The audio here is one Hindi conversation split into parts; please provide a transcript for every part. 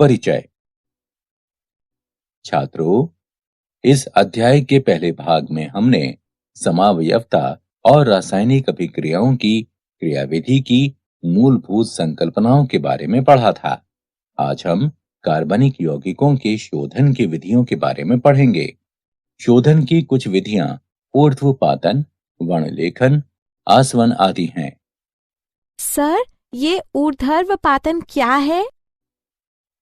परिचय। छात्रों, इस अध्याय के पहले भाग में हमने समावयवता और रासायनिक अभिक्रियाओं की क्रियाविधि की मूलभूत संकल्पनाओं के बारे में पढ़ा था। आज हम कार्बनिक यौगिकों के शोधन की विधियों के बारे में पढ़ेंगे। शोधन की कुछ विधियां ऊर्ध्वपातन, वर्णलेखन, आसवन आदि हैं। सर, ये ऊर्ध्वपातन क्या है?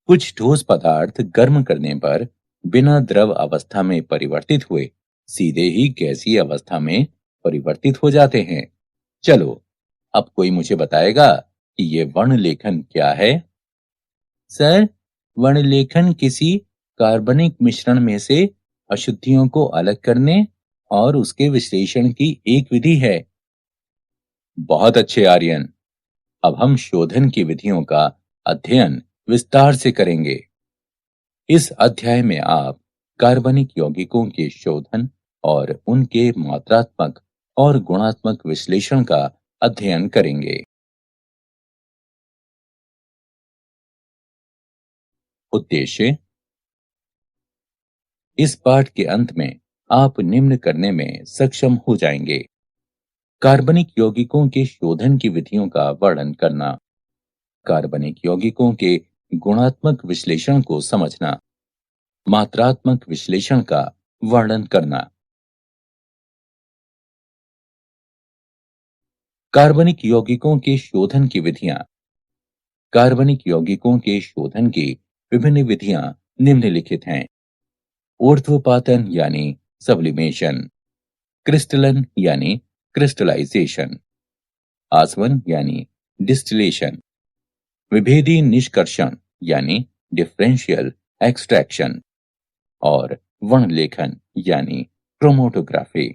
कुछ ठोस पदार्थ गर्म करने पर बिना द्रव अवस्था में परिवर्तित हुए सीधे ही गैसीय अवस्था में परिवर्तित हो जाते हैं। चलो, अब कोई मुझे बताएगा कि ये वर्णलेखन क्या है? सर, वर्णलेखन किसी कार्बनिक मिश्रण में से अशुद्धियों को अलग करने और उसके विश्लेषण की एक विधि है। बहुत अच्छे आर्यन। अब हम शोधन की विधियों का अध्ययन विस्तार से करेंगे। इस अध्याय में आप कार्बनिक यौगिकों के शोधन और उनके मात्रात्मक और गुणात्मक विश्लेषण का अध्ययन करेंगे। उद्देश्य। इस पाठ के अंत में आप निम्न करने में सक्षम हो जाएंगे: कार्बनिक यौगिकों के शोधन की विधियों का वर्णन करना, कार्बनिक यौगिकों के गुणात्मक विश्लेषण को समझना, मात्रात्मक विश्लेषण का वर्णन करना। कार्बनिक यौगिकों के शोधन की विधियां। कार्बनिक यौगिकों के शोधन की विभिन्न विधियां निम्नलिखित हैं: ऊर्ध्वपातन यानी सब्लिमेशन, क्रिस्टलन यानी क्रिस्टलाइजेशन, आसवन यानी डिस्टिलेशन, विभेदी निष्कर्षण यानी डिफरेंशियल एक्सट्रैक्शन और वर्णलेखन यानी क्रोमैटोग्राफी।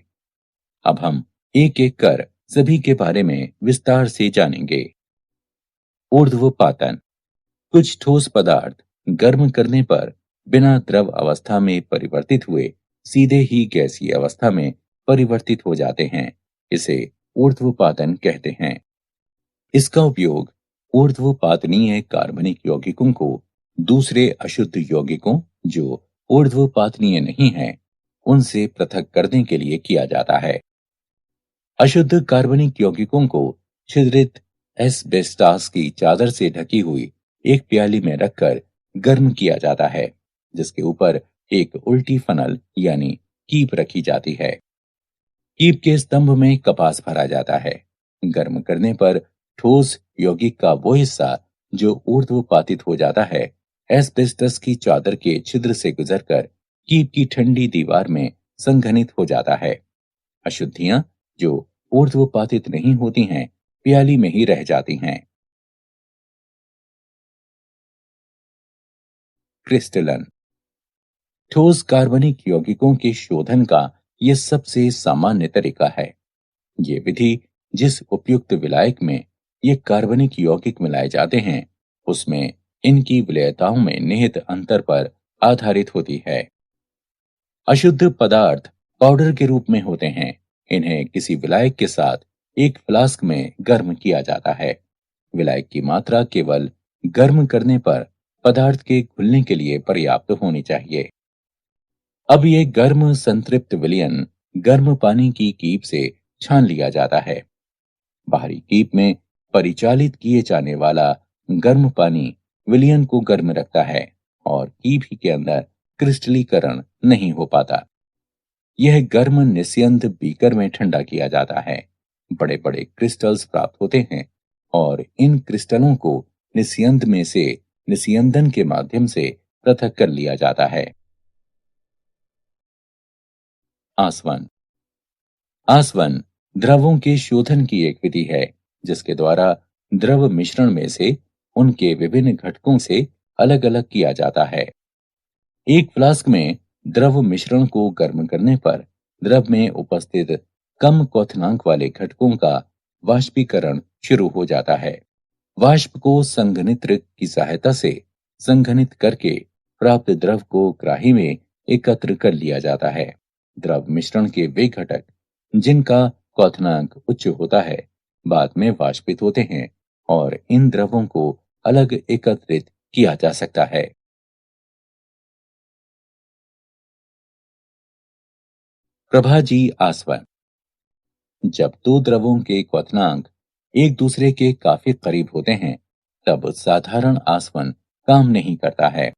अब हम एक एक कर सभी के बारे में विस्तार से जानेंगे। ऊर्ध्वपातन। कुछ ठोस पदार्थ गर्म करने पर बिना द्रव अवस्था में परिवर्तित हुए सीधे ही गैसीय अवस्था में परिवर्तित हो जाते हैं। इसे ऊर्ध्वपातन कहते हैं। इसका उपयोग ऊर्ध्वपातनीय कार्बनिक यौगिकों को दूसरे अशुद्ध यौगिकों जो ऊर्ध्वपातनीय नहीं हैं, उनसे पृथक करने के लिए किया जाता है। अशुद्ध कार्बनिक यौगिकों को छिद्रित एस्बेस्टास की चादर से ढकी हुई एक प्याली में रखकर गर्म किया जाता है, जिसके ऊपर एक उल्टी फनल यानी कीप रखी जाती है। कीप के स्तंभ में कपास भरा जाता है। गर्म करने पर ठोस यौगिक का वो हिस्सा जो ऊर्ध्वपातित हो जाता है, एस्बेस्टस की चादर के छिद्र से गुजरकर कीप की ठंडी दीवार में संघनित हो जाता है। अशुद्धियां जो ऊर्ध्वपातित नहीं होती हैं, प्याली में ही रह जाती हैं। क्रिस्टलन। ठोस कार्बनिक यौगिकों के शोधन का यह सबसे सामान्य तरीका है। ये विधि जिस उपयुक्त विलायक में ये कार्बनिक यौगिक मिलाए जाते हैं, उसमें इनकी विलेयताओं में निहित अंतर पर आधारित होती है। अशुद्ध पदार्थ पाउडर के रूप में होते हैं। इन्हें किसी विलायक के साथ एक फ्लास्क में गर्म किया जाता है। विलायक की मात्रा केवल गर्म करने पर पदार्थ के घुलने के लिए पर्याप्त होनी चाहिए। अब ये गर्म संतृप्त विलयन गर्म पानी की कीप से छान लिया जाता है। बाहरी कीप में परिचालित किए जाने वाला गर्म पानी विलयन को गर्म रखता है और कीप ही के अंदर क्रिस्टलीकरण नहीं हो पाता। यह गर्म निस्यंद बीकर में ठंडा किया जाता है। बड़े बड़े क्रिस्टल्स प्राप्त होते हैं और इन क्रिस्टलों को निस्यंद में से निस्यंदन के माध्यम से पृथक कर लिया जाता है। आसवन। आसवन द्रवों के शोधन की एक विधि है, जिसके द्वारा द्रव मिश्रण में से उनके विभिन्न घटकों से अलग अलग किया जाता है। एक फ्लास्क में द्रव मिश्रण को गर्म करने पर द्रव में उपस्थित कम क्वथनांक वाले घटकों का वाष्पीकरण शुरू हो जाता है। वाष्प को संघनित्र की सहायता से संघनित करके प्राप्त द्रव को ग्राही में एकत्र कर लिया जाता है। द्रव मिश्रण के वे घटक जिनका क्वथनांक उच्च होता है, बाद में वाष्पित होते हैं और इन द्रवों को अलग एकत्रित किया जा सकता है। प्रभाजी आसवन। जब दो द्रवों के क्वथनांक एक दूसरे के काफी करीब होते हैं, तब साधारण आसवन काम नहीं करता है।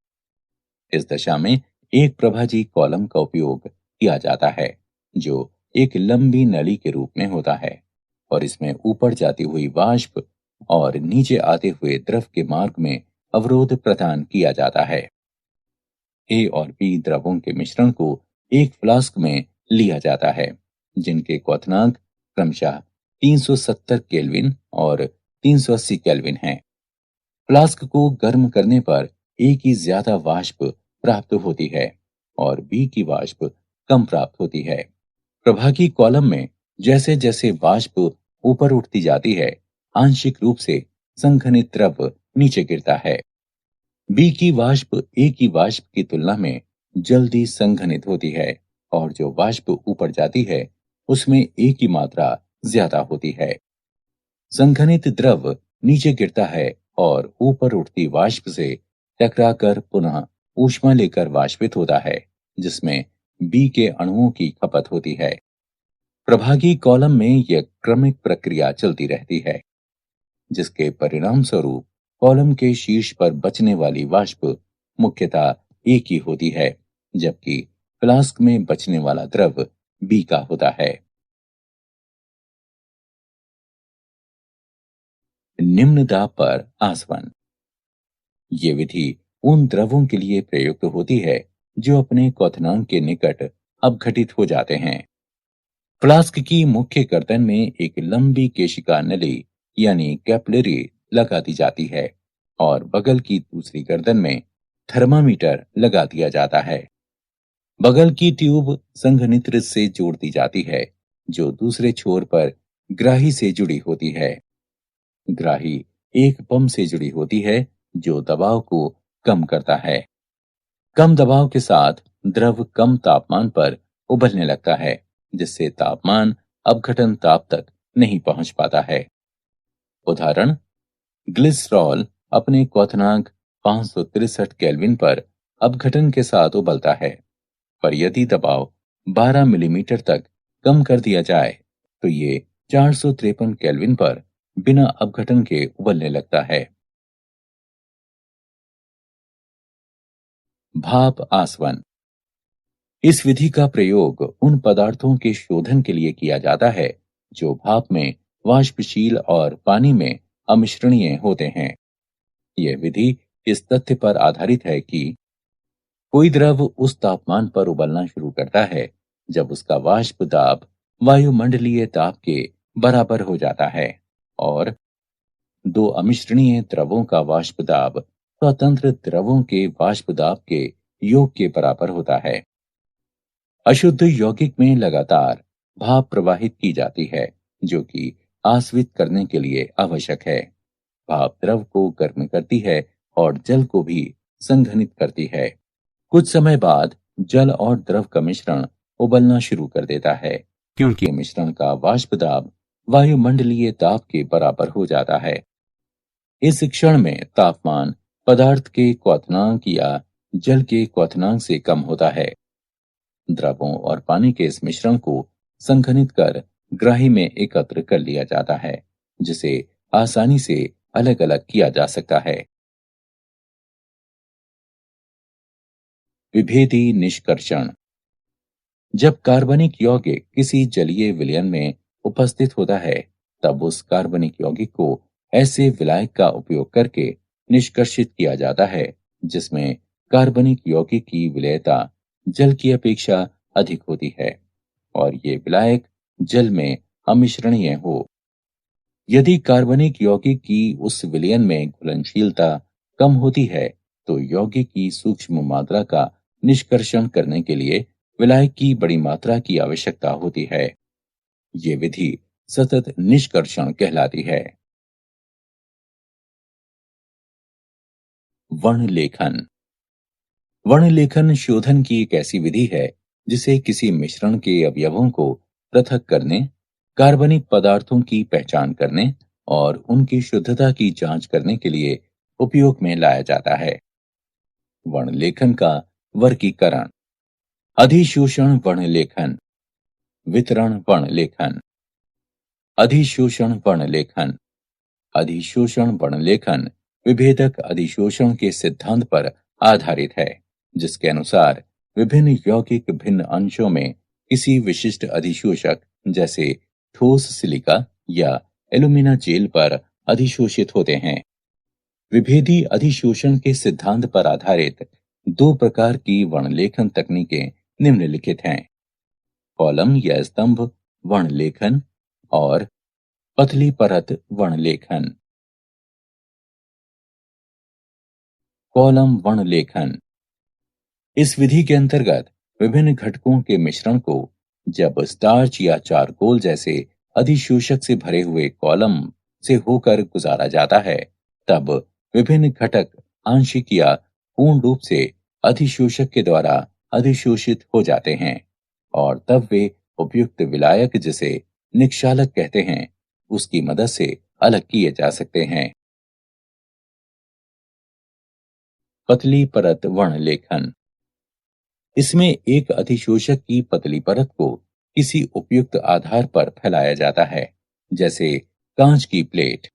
इस दशा में एक प्रभाजी कॉलम का उपयोग किया जाता है, जो एक लंबी नली के रूप में होता है और इसमें ऊपर जाती हुई वाष्प और नीचे आते हुए द्रव के मार्ग में अवरोध प्रदान किया जाता है। ए और बी द्रवों के मिश्रण को एक फ्लास्क में लिया जाता है, जिनके क्वथनांक क्रमशः 370 केल्विन और 380 केल्विन हैं। फ्लास्क को गर्म करने पर ए की ज्यादा वाष्प प्राप्त होती है और बी की वाष्प कम प्राप्त होती है। प्रभागी कॉलम में जैसे जैसे वाष्प ऊपर उठती जाती है, आंशिक रूप से संघनित द्रव नीचे गिरता है। बी की वाष्प ए की वाष्प की तुलना में जल्दी संघनित होती है और जो वाष्प ऊपर जाती है उसमें ए की मात्रा ज्यादा होती है। संघनित द्रव नीचे गिरता है और ऊपर उठती वाष्प से टकराकर पुनः ऊष्मा लेकर वाष्पित होता है, जिसमें बी के अणुओं की खपत होती है। प्रभागी कॉलम में यह क्रमिक प्रक्रिया चलती रहती है, जिसके परिणाम स्वरूप कॉलम के शीर्ष पर बचने वाली वाष्प मुख्यतः ए की होती है, जबकि फ्लास्क में बचने वाला द्रव बी का होता है। निम्न दाब पर आसवन। ये विधि उन द्रवों के लिए प्रयुक्त होती है जो अपने क्वथनांक के निकट अपघटित हो जाते हैं। फ्लास्क की मुख्य गर्दन में एक लंबी केशिका नली यानी कैपिलरी लगा दी जाती है और बगल की दूसरी गर्दन में थर्मामीटर लगा दिया जाता है। बगल की ट्यूब संघनित्र से जोड़ दी जाती है, जो दूसरे छोर पर ग्राही से जुड़ी होती है। ग्राही एक पंप से जुड़ी होती है, जो दबाव को कम करता है। कम दबाव के साथ द्रव कम तापमान पर उबलने लगता है, जिससे तापमान अपघटन ताप तक नहीं पहुंच पाता है। उदाहरण, ग्लिसरॉल अपने क्वथनांक 563 केल्विन पर अपघटन के साथ उबलता है, पर यदि दबाव 12 मिलीमीटर तक कम कर दिया जाए तो ये 453 केल्विन पर बिना अपघटन के उबलने लगता है। भाप आसवन। इस विधि का प्रयोग उन पदार्थों के शोधन के लिए किया जाता है जो भाप में वाष्पशील और पानी में अमिश्रणीय होते हैं। यह विधि इस तथ्य पर आधारित है कि कोई द्रव उस तापमान पर उबलना शुरू करता है जब उसका वाष्प दाब वायुमंडलीय दाब के बराबर हो जाता है और दो अमिश्रणीय द्रवों का वाष्प दाब स्वतंत्र द्रवों के वाष्प दाब के योग के बराबर होता है। अशुद्ध यौगिक में लगातार भाप प्रवाहित की जाती है, जो कि आस्वित करने के लिए आवश्यक है। भाप द्रव को गर्म करती है और जल को भी संघनित करती है। कुछ समय बाद जल और द्रव का मिश्रण उबलना शुरू कर देता है, क्योंकि मिश्रण का वाष्प दाब वायुमंडलीय दाब के बराबर हो जाता है। इस क्षण में तापमान पदार्थ के क्वथनांक या जल के क्वथनांक से कम होता है। द्रवों और पानी के इस मिश्रण को संघनित कर ग्राही में एकत्र कर लिया जाता है, जिसे आसानी से अलग अलग किया जा सकता है। विभेदी निष्कर्षण। जब कार्बनिक यौगिक किसी जलीय विलयन में उपस्थित होता है, तब उस कार्बनिक यौगिक को ऐसे विलायक का उपयोग करके निष्कर्षित किया जाता है जिसमें कार्बनिक यौगिक की विलेयता जल की अपेक्षा अधिक होती है और ये विलायक जल में अमिश्रणीय हो। यदि कार्बनिक यौगिक की उस विलयन में घुलनशीलता कम होती है, तो यौगिक की सूक्ष्म मात्रा का निष्कर्षण करने के लिए विलायक की बड़ी मात्रा की आवश्यकता होती है। ये विधि सतत निष्कर्षण कहलाती है। वर्णलेखन। वर्णलेखन शोधन की एक ऐसी विधि है जिसे किसी मिश्रण के अवयवों को पृथक करने, कार्बनिक पदार्थों की पहचान करने और उनकी शुद्धता की जांच करने के लिए उपयोग में लाया जाता है। वर्णलेखन का वर्गीकरण। अधिशोषण वर्णलेखन, वितरण वर्णलेखन। अधिशोषण वर्णलेखन। अधिशोषण वर्णलेखन विभेदक अधिशोषण के सिद्धांत पर आधारित है, जिसके अनुसार विभिन्न यौगिक भिन्न अंशों में किसी विशिष्ट अधिशोषक जैसे ठोस सिलिका या एल्यूमिना जेल पर अधिशोषित होते हैं। विभेदी अधिशोषण के सिद्धांत पर आधारित दो प्रकार की वर्णलेखन तकनीकें निम्नलिखित हैं: कॉलम या स्तंभ वर्णलेखन और पतली परत वर्णलेखन। कॉलम वर्णलेखन। इस विधि के अंतर्गत विभिन्न घटकों के मिश्रण को जब स्टार्च या चारकोल जैसे अधिशोषक से भरे हुए कॉलम से होकर गुजारा जाता है, तब विभिन्न घटक आंशिक या पूर्ण रूप से अधिशोषक के द्वारा अधिशोषित हो जाते हैं और तब वे उपयुक्त विलायक, जिसे निक्षालक कहते हैं, उसकी मदद से अलग किए जा सकते हैं। पतली परत वर्णलेखन। इसमें एक अधिशोषक की पतली परत को किसी उपयुक्त आधार पर फैलाया जाता है, जैसे कांच की प्लेट।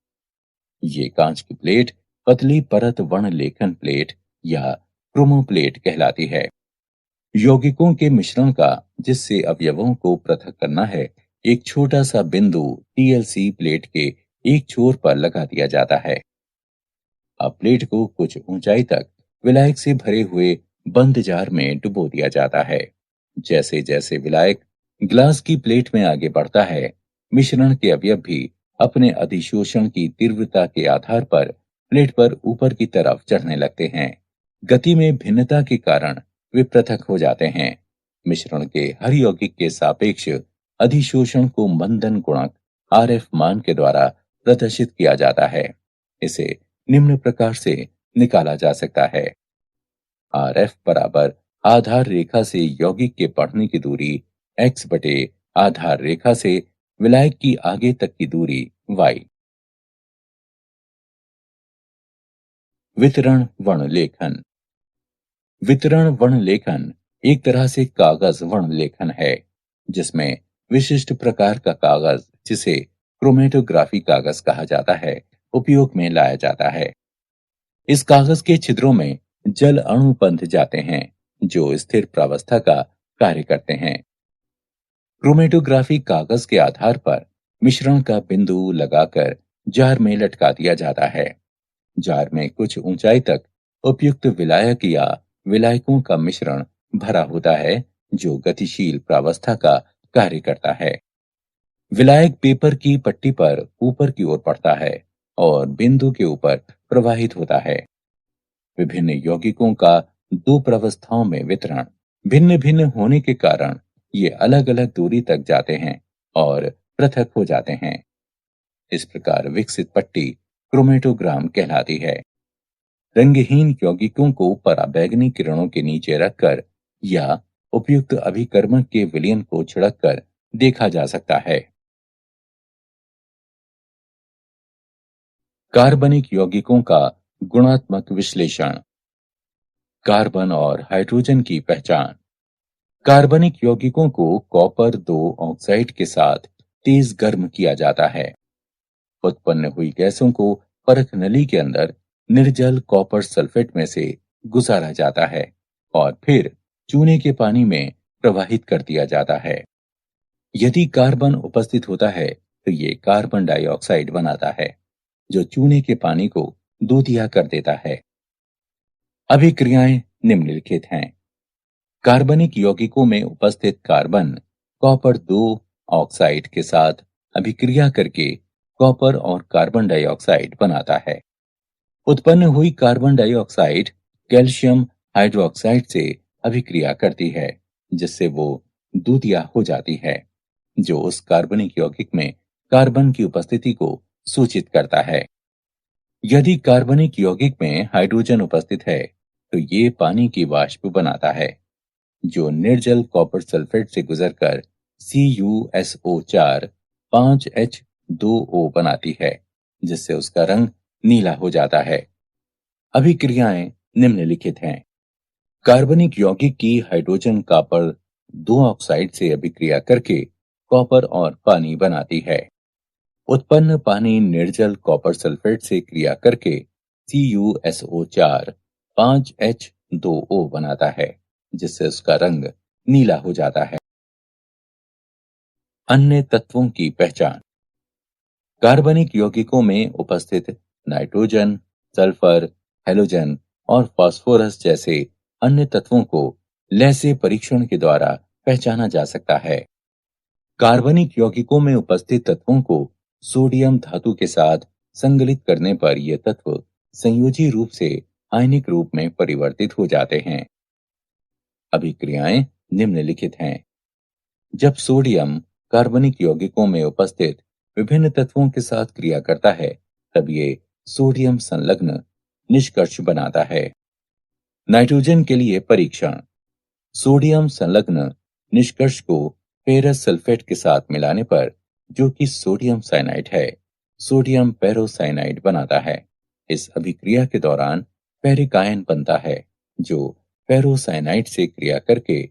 ये कांच की प्लेट पतली परत वर्णलेखन प्लेट या क्रोमोप्लेट कहलाती है। यौगिकों के मिश्रण का जिससे अवयवों को पृथक करना है, एक छोटा सा बिंदु टीएलसी प्लेट के एक छोर पर लगा दिया जाता है। अब प्लेट को कुछ ऊंचाई तक विलायक से भरे हुए बंद जार में डुबो दिया जाता है। जैसे जैसे विलायक ग्लास की प्लेट में आगे बढ़ता है, मिश्रण के अवयव भी अपने अधिशोषण की तीव्रता के आधार पर प्लेट पर ऊपर की तरफ चढ़ने लगते हैं। गति में भिन्नता के कारण वे पृथक हो जाते हैं। मिश्रण के हर यौगिक के सापेक्ष अधिशोषण को मंदन गुणक आरएफ मान के द्वारा प्रदर्शित किया जाता है। इसे निम्न प्रकार से निकाला जा सकता है: आरएफ बराबर आधार रेखा से यौगिक के बढ़ने की दूरी x बटे आधार रेखा से विलायक की आगे तक की दूरी y। वितरण वर्णलेखन। वितरण वर्णलेखन एक तरह से कागज वर्णलेखन है, जिसमें विशिष्ट प्रकार का कागज, जिसे क्रोमेटोग्राफी कागज कहा जाता है, उपयोग में लाया जाता है। इस कागज के छिद्रों में जल अणु बंध जाते हैं, जो स्थिर प्रावस्था का कार्य करते हैं। क्रोमेटोग्राफी कागज के आधार पर मिश्रण का बिंदु लगाकर जार में लटका दिया जाता है। जार में कुछ ऊंचाई तक उपयुक्त विलायक या विलायकों का मिश्रण भरा होता है, जो गतिशील प्रावस्था का कार्य करता है। विलायक पेपर की पट्टी पर ऊपर की ओर बढ़ता है और बिंदु के ऊपर प्रवाहित होता है। विभिन्न यौगिकों का दो प्रावस्थाओं में वितरण भिन्न भिन्न होने के कारण ये अलग अलग दूरी तक जाते हैं और पृथक हो जाते हैं। इस प्रकार विकसित पट्टी क्रोमेटोग्राम कहलाती है। रंगहीन यौगिकों को पराबैंगनी किरणों के नीचे रखकर या उपयुक्त अभिकर्मक के विलयन को छिड़ककर देखा जा सकता है। कार्बनिक यौगिकों का गुणात्मक विश्लेषण। कार्बन और हाइड्रोजन की पहचान। कार्बनिक यौगिकों को कॉपर 2 ऑक्साइड के साथ तेज गर्म किया जाता है। उत्पन्न हुई गैसों को परख नली के अंदर निर्जल कॉपर सल्फेट में से गुजारा जाता है और फिर चूने के पानी में प्रवाहित कर दिया जाता है। यदि कार्बन उपस्थित होता है तो ये कार्बन डाइऑक्साइड बनाता है, जो चूने के पानी को दूधिया कर देता है। अभिक्रियाएं निम्नलिखित हैं: कार्बनिक यौगिकों में उपस्थित कार्बन कॉपर 2 ऑक्साइड के साथ अभिक्रिया करके कॉपर और कार्बन डाइऑक्साइड बनाता है। उत्पन्न हुई कार्बन डाइऑक्साइड कैल्शियम हाइड्रोक्साइड से अभिक्रिया करती है, जिससे वो दूधिया हो जाती है, जो उस कार्बनिक यौगिक में कार्बन की उपस्थिति को सूचित करता है। यदि कार्बनिक यौगिक में हाइड्रोजन उपस्थित है तो ये पानी की वाष्प बनाता है, जो निर्जल कॉपर सल्फेट से गुजरकर CuSO4 5H2O बनाती है, जिससे उसका रंग नीला हो जाता है। अभिक्रियाएं निम्नलिखित हैं। कार्बनिक यौगिक की हाइड्रोजन कॉपर दो ऑक्साइड से अभिक्रिया करके कॉपर और पानी बनाती है। उत्पन्न पानी निर्जल कॉपर सल्फेट से क्रिया करके CuSO4 5H2O बनाता है, जिससे उसका रंग नीला हो जाता है। अन्य तत्वों की पहचान। कार्बनिक यौगिकों में उपस्थित नाइट्रोजन, सल्फर, हैलोजन और फास्फोरस जैसे अन्य तत्वों को लैसे परीक्षण के द्वारा पहचाना जा सकता है। कार्बनिक यौगिकों में उपस्थित तत्वों को सोडियम धातु के साथ संगलित करने पर ये तत्व संयोजी रूप से आयनिक रूप में परिवर्तित हो जाते हैं। अभिक्रियाएं निम्नलिखित हैं। जब सोडियम कार्बनिक यौगिकों में उपस्थित विभिन्न तत्वों के साथ क्रिया करता है, तब ये सोडियम संलग्न निष्कर्ष बनाता है। नाइट्रोजन के लिए परीक्षण। सोडियम संलग्न निष्कर्ष को फेरस सल्फेट के साथ मिलाने पर, जो कि सोडियम साइनाइड है, सोडियम पेरोसाइनाइड बनाता है। इस अभिक्रिया के दौरान फेरिक आयन बनता है, जो फेरोसाइनाइड से क्रिया करके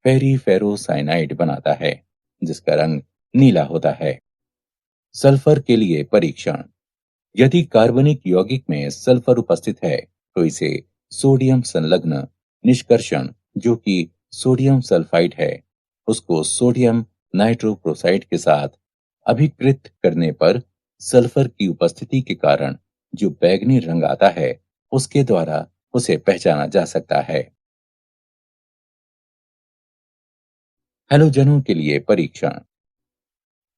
फेरीफेरोसाइनाइड बनाता है, जिसका रंग नीला होता है। सल्फर के लिए परीक्षण। यदि कार्बनिक यौगिक में सल्फर उपस्थित है, तो इसे सोडियम संलग्न निष्कर्षण, जो कि सोडियम सल्फाइड है, उसको सोडियम नाइट्रोक्लोराइड के साथ अभिकृत करने पर सल्फर की उपस्थिति के कारण जो बैंगनी रंग आता है, उसके द्वारा उसे पहचाना जा सकता है। हैलोजनों के लिए परीक्षण।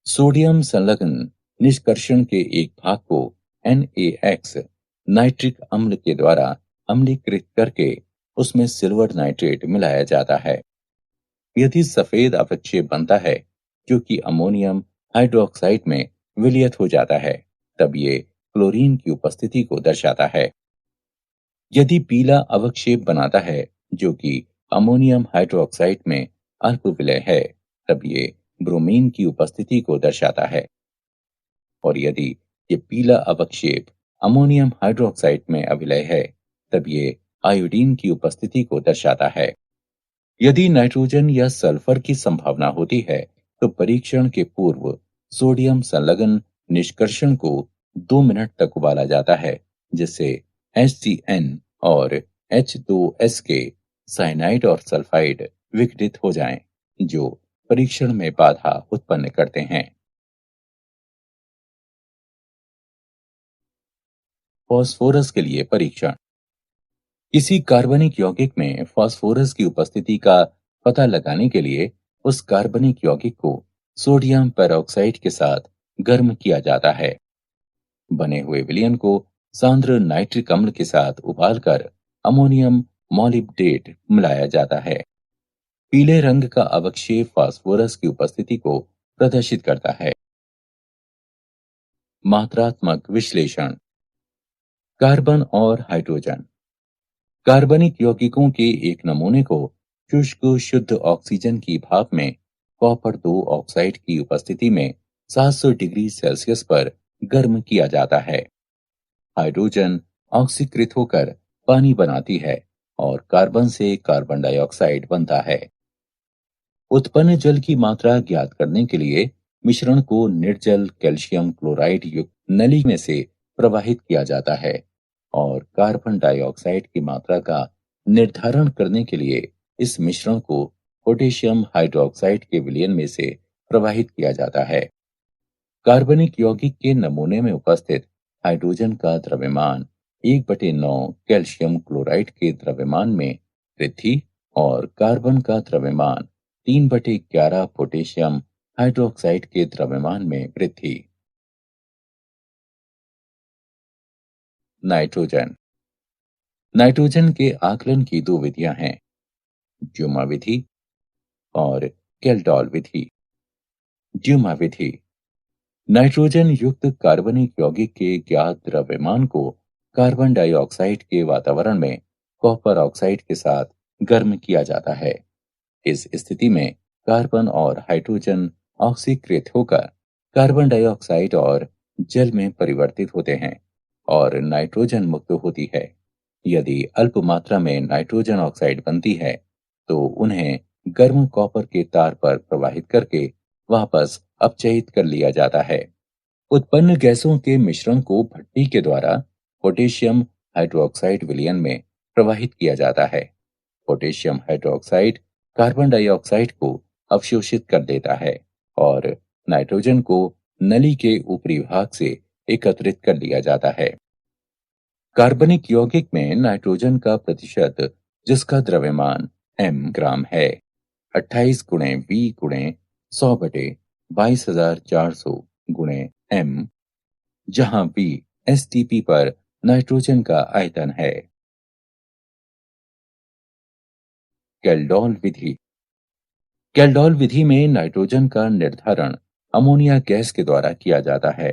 सोडियम संलग्न निष्कर्षण के एक भाग को NaX नाइट्रिक अम्ल के द्वारा अम्लीकृत करके उसमें सिल्वर नाइट्रेट मिलाया जाता है। यदि सफेद अपक्षेप बनता है, जो कि अमोनियम हाइड्रोक्साइड में विलयित हो जाता है, तब ये क्लोरीन की उपस्थिति को दर्शाता है। यदि पीला अवक्षेप बनाता है, जो कि अमोनियम हाइड्रोक्साइड में अल्प विलय है, तब ये ब्रोमीन की उपस्थिति को दर्शाता है। और यदि ये पीला अवक्षेप अमोनियम हाइड्रोक्साइड में अविलय है, तब ये आयोडीन की उपस्थिति को दर्शाता है। यदि नाइट्रोजन या सल्फर की संभावना होती है, तो परीक्षण के पूर्व सोडियम संलग्न निष्कर्षण को 2 मिनट तक उबाला जाता है, जिससे HCN और H2S के साइनाइड और सल्फाइड विघटित हो जाएं, जो परीक्षण में बाधा उत्पन्न करते हैं। फास्फोरस के लिए परीक्षण। किसी कार्बनिक यौगिक में फास्फोरस की उपस्थिति का पता लगाने के लिए उस कार्बनिक यौगिक को सोडियम पेरोक्साइड के साथ गर्म किया जाता है। बने हुए विलयन को सांद्र नाइट्रिक अम्ल के साथ उबालकर अमोनियम मॉलिब्डेट मिलाया जाता है। पीले रंग का अवक्षेप फास्फोरस की उपस्थिति को प्रदर्शित करता है। मात्रात्मक विश्लेषण। कार्बन और हाइड्रोजन। कार्बनिक यौगिकों के एक नमूने को शुष्क शुद्ध ऑक्सीजन की भाप में कॉपर 2 ऑक्साइड की उपस्थिति में 700 डिग्री सेल्सियस पर गर्म किया जाता है। हाइड्रोजन ऑक्सीकृत होकर पानी बनाती है और कार्बन से कार्बन डाइऑक्साइड बनता है। उत्पन्न जल की मात्रा ज्ञात करने के लिए मिश्रण को निर्जल कैल्शियम क्लोराइड युक्त नली में से प्रवाहित किया जाता है और कार्बन डाइऑक्साइड की मात्रा का निर्धारण करने के लिए इस मिश्रण को पोटेशियम हाइड्रोक्साइड के विलयन में से प्रवाहित किया जाता है। कार्बनिक यौगिक के नमूने में उपस्थित हाइड्रोजन का द्रव्यमान 1/9 कैल्शियम क्लोराइड के द्रव्यमान में वृद्धि और कार्बन का द्रव्यमान 3/11 पोटेशियम हाइड्रोक्साइड के द्रव्यमान में वृद्धि। नाइट्रोजन। नाइट्रोजन के आकलन की 2 विधियां हैं, ड्यूमा विधि और केल्डॉल विधि। ड्यूमा विधि नाइट्रोजन युक्त कार्बनिक यौगिक के ज्ञात द्रव्यमान को कार्बन डाइऑक्साइड के वातावरण में कॉपर ऑक्साइड के साथ गर्म किया जाता है। इस स्थिति में कार्बन और हाइड्रोजन ऑक्सीकृत होकर कार्बन डाइऑक्साइड और जल में परिवर्तित होते हैं और नाइट्रोजन मुक्त होती है। यदि अल्प मात्रा में नाइट्रोजन ऑक्साइड बनती है तो उन्हें गर्म कॉपर के तार पर प्रवाहित करके वापस अपचयित कर लिया जाता है। उत्पन्न गैसों के मिश्रण को भट्टी के द्वारा पोटेशियम हाइड्रोक्साइड विलयन में प्रवाहित किया जाता है। पोटेशियम हाइड्रोक्साइड कार्बन डाइऑक्साइड को अवशोषित कर देता है और नाइट्रोजन को नली के ऊपरी भाग से एकत्रित कर लिया जाता है। कार्बनिक यौगिक में नाइट्रोजन का प्रतिशत, जिसका द्रव्यमान m ग्राम है, 28 गुणे V गुणे 100 बटे 22,400 गुणे m, जहां V एसटीपी पर नाइट्रोजन का आयतन है। कैल्डोल विधि। कैल्डोल विधि में नाइट्रोजन का निर्धारण अमोनिया गैस के द्वारा किया जाता है।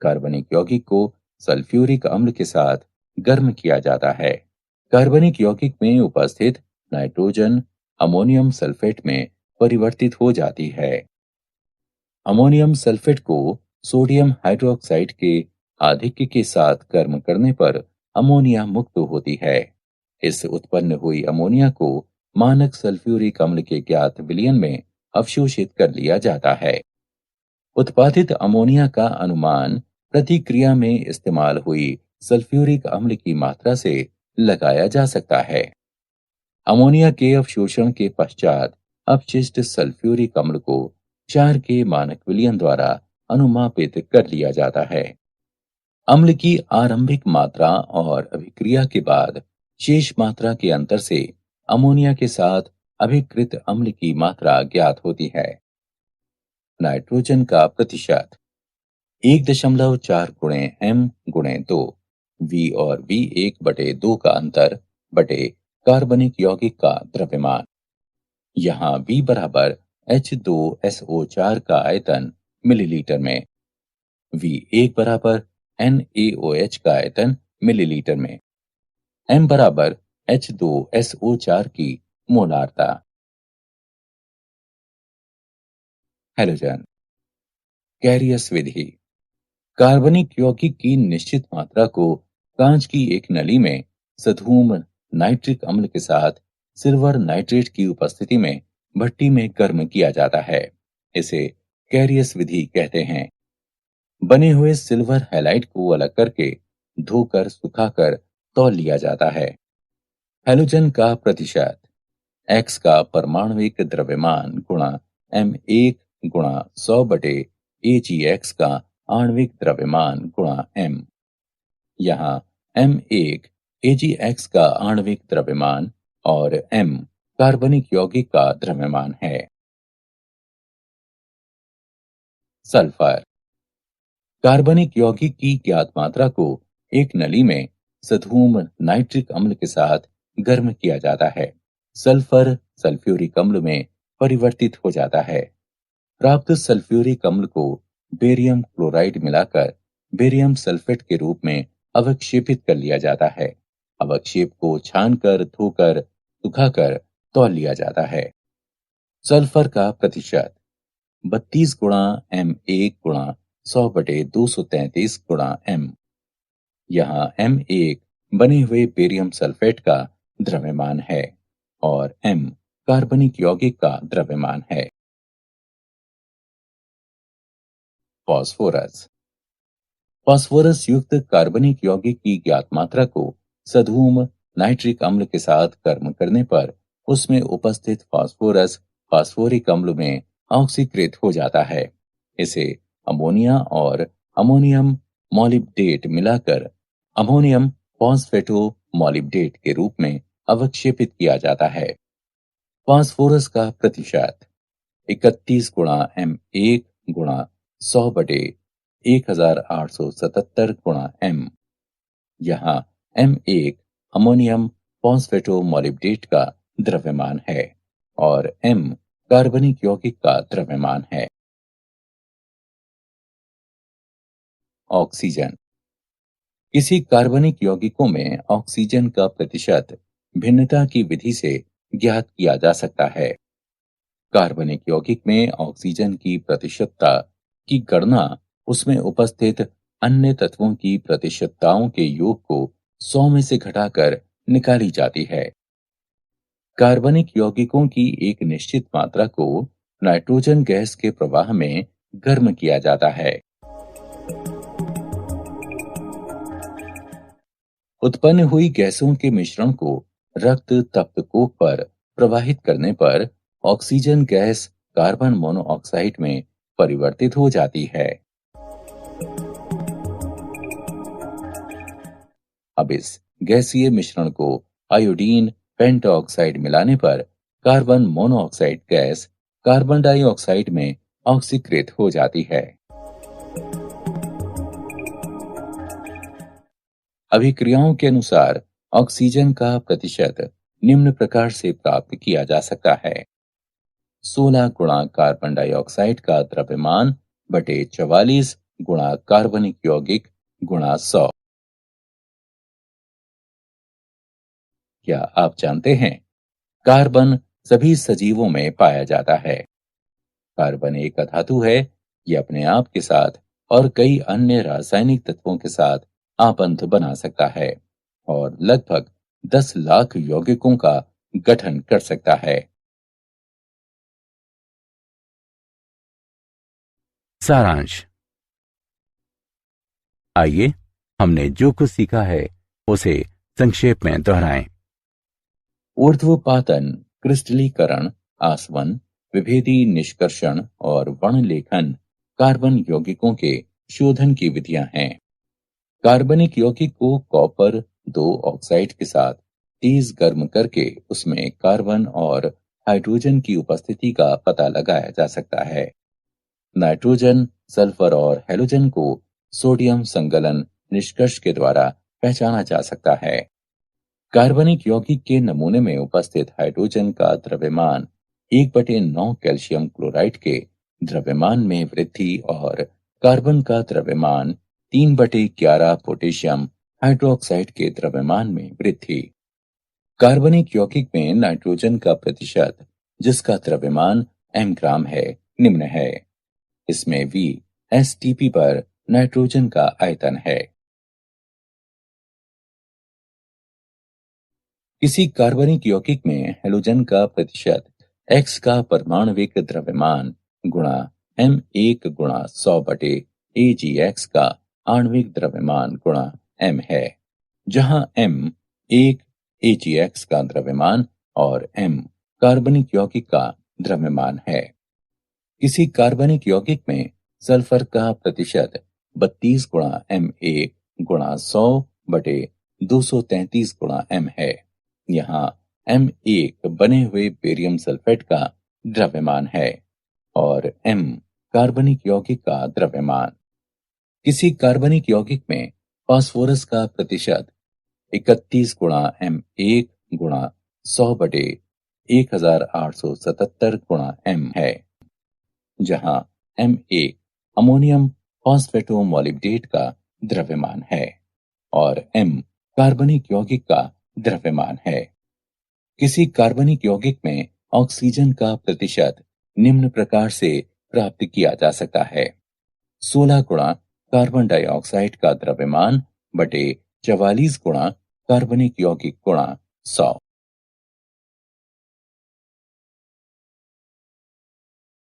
कार्बनिक यौगिक को सल्फ्यूरिक अम्ल के साथ गर्म किया जाता है। कार्बनिक यौगिक में उपस्थित नाइट्रोजन अमोनियम सल्फेट में परिवर्तित हो जाती है। अमोनियम सल्फेट को सोडियम हाइड्रोक्साइड के आधिक्य के साथ गर्म करने पर अमोनिया मुक्त होती है। इस उत्पन्न हुई अमोनिया को मानक सल्फ्यूरिक अम्ल के ज्ञात विलयन में अवशोषित कर लिया जाता है। उत्पादित अमोनिया का अनुमान प्रतिक्रिया में इस्तेमाल हुई सल्फ्यूरिक अम्ल की मात्रा से लगाया जा सकता है। अमोनिया के अवशोषण के पश्चात अपशिष्ट सल्फ्यूरिक अम्ल को 4 के मानक विलयन द्वारा अनुमापित कर लिया जाता है। अम्ल की आरंभिक मात्रा और अभिक्रिया के बाद शेष मात्रा के अंतर से अमोनिया के साथ अभिकृत अम्ल की मात्रा ज्ञात होती है। नाइट्रोजन का प्रतिशत 1.4 गुणे m गुणे 2, V और V1/2 का अंतर बटे कार्बनिक यौगिक का द्रव्यमान। यहाँ V बराबर H2SO4 का आयतन मिलीलीटर में, V1 बराबर NaOH का आयतन मिलीलीटर में, m बराबर H2SO4 की मोलारता। हैलोजन। कैरियस विधि। कार्बनिक यौगिक की निश्चित मात्रा को कांच की एक नली में सधूम नाइट्रिक अम्ल के साथ सिल्वर नाइट्रेट की उपस्थिति में भट्टी में गर्म किया जाता है। इसे कैरियस विधि कहते हैं। बने हुए सिल्वर हैलाइड को अलग करके धोकर सुखाकर तौल लिया जाता है। हैलोजन का प्रतिशत X का परमाणविक द्रव्यमान गुणा M1 गुणा 100 बटे AgX का आणविक द्रव्यमान गुणा M। यहाँ M1 AgX का आणविक द्रव्यमान और M कार्बनिक यौगिक का द्रव्यमान है। सल्फर। कार्बनिक यौगिक की ज्ञात मात्रा को एक नली में सधूम नाइट्रिक अम्ल के साथ गर्म किया जाता है। सल्फर सल्फ्यूरिक अम्ल में परिवर्तित हो जाता है। प्राप्त सल्फ्यूरिक अम्ल को बेरियम क्लोराइड मिलाकर बेरियम सल्फेट के रूप में अवक्षेपित कर लिया जाता है। अवक्षेप को छानकर धोकर सुखाकर तौल लिया जाता है। सल्फर का प्रतिशत 32 गुणा M1 गुणा 100 बटे 233 गुणा M। यहाँ M1 बने हुए बेरियम सल्फेट का द्रव्यमान है और M कार्बनिक यौगिक का द्रव्यमान है। फास्फोरस। फास्फोरस युक्त कार्बनिक यौगिक की ज्ञात मात्रा को सधूम नाइट्रिक अम्ल के साथ गर्म करने पर उसमें उपस्थित फास्फोरस फास्फोरिक अम्ल में ऑक्सीकृत हो जाता है। इसे अमोनिया और अमोनियम मॉलिब्डेट मिलाकर अमोनियम फॉस्फेटो मॉलिब्डेट के रूप में अवक्षेपित किया जाता है। फास्फोरस का प्रतिशत 31 गुणा M1 गुणा 100 बटे 1877 गुणा M। यहाँ M1 अमोनियम फॉस्फेटो मॉलिब्डेट का द्रव्यमान है और M कार्बनिक यौगिक का द्रव्यमान है। ऑक्सीजन। किसी कार्बनिक यौगिकों में ऑक्सीजन का प्रतिशत भिन्नता की विधि से ज्ञात किया जा सकता है। कार्बनिक यौगिक में ऑक्सीजन की प्रतिशतता की गणना उसमें उपस्थित अन्य तत्वों की प्रतिशतताओं के योग को 100 में से घटाकर निकाली जाती है। कार्बनिक यौगिकों की एक निश्चित मात्रा को नाइट्रोजन गैस के प्रवाह में गर्म किया जाता है। उत्पन्न हुई गैसों के मिश्रण को रक्त तप्तकोप पर प्रवाहित करने पर ऑक्सीजन गैस कार्बन मोनोऑक्साइड में परिवर्तित हो जाती है। अब इस गैसीय मिश्रण को आयोडीन पेंटॉक्साइड मिलाने पर carbon monoxide gas carbon dioxide में ऑक्सीकृत हो जाती है। अभिक्रियाओं के अनुसार ऑक्सीजन का प्रतिशत निम्न प्रकार से प्राप्त किया जा सकता है: 16 गुणा कार्बन डाइऑक्साइड का द्रव्यमान बटे 44 गुणा कार्बनिक यौगिक गुणा 100। क्या आप जानते हैं कार्बन सभी सजीवों में पाया जाता है? कार्बन एक अधातु है। ये अपने आप के साथ और कई अन्य रासायनिक तत्वों के साथ आबंध बना सकता है और लगभग 10 लाख यौगिकों का गठन कर सकता है। सारांश। आइए हमने जो कुछ सीखा है उसे संक्षेप में दोहराएं। ऊर्ध्वपातन, क्रिस्टलीकरण, आसवन, विभेदी निष्कर्षण और वर्णलेखन कार्बन यौगिकों के शोधन की विधियां हैं। कार्बनिक यौगिक को कॉपर 2 ऑक्साइड के साथ तेज गर्म करके उसमें कार्बन और हाइड्रोजन की उपस्थिति का पता लगाया जा सकता है। नाइट्रोजन, सल्फर और हैलोजन को सोडियम संगलन निष्कर्ष के द्वारा पहचाना जा सकता है। कार्बनिक यौगिक के नमूने में उपस्थित हाइड्रोजन का द्रव्यमान 1/9 कैल्शियम क्लोराइड के द्रव्यमान में वृद्धि और कार्बन का द्रव्यमान 3/11 पोटेशियम हाइड्रोक्साइड के द्रव्यमान में वृद्धि। कार्बनिक यौगिक में नाइट्रोजन का प्रतिशत, जिसका द्रव्यमान m ग्राम है, निम्न है। इसमें V STP पर नाइट्रोजन का आयतन है। किसी कार्बनिक यौगिक में हैलोजन का प्रतिशत X का परमाणविक द्रव्यमान गुणा M1 गुणा 100 बटे AgX का आणविक द्रव्यमान गुणा M है, जहां M 1 AgX का द्रव्यमान और M कार्बनिक यौगिक का द्रव्यमान है। किसी कार्बनिक यौगिक में सल्फर का प्रतिशत 32 गुणा M1 गुणा 100 बटे 233 गुणा M है। यहाँ M1 बने हुए बेरियम सल्फेट का द्रव्यमान है और M कार्बनिक यौगिक का द्रव्यमान। किसी कार्बनिक यौगिक में फास्फोरस का प्रतिशत 31 गुणा M1 गुणा 100 बटे 1877 गुणा M है, जहां M1 अमोनियम फॉस्फेटोमोलिब्डेट का द्रव्यमान है और M कार्बनिक यौगिक का द्रव्यमान है। किसी कार्बनिक यौगिक में ऑक्सीजन का प्रतिशत निम्न प्रकार से प्राप्त किया जा सकता है: 16 गुणा कार्बन डाइऑक्साइड का द्रव्यमान बटे 44 गुणा कार्बनिक यौगिक गुणा 100।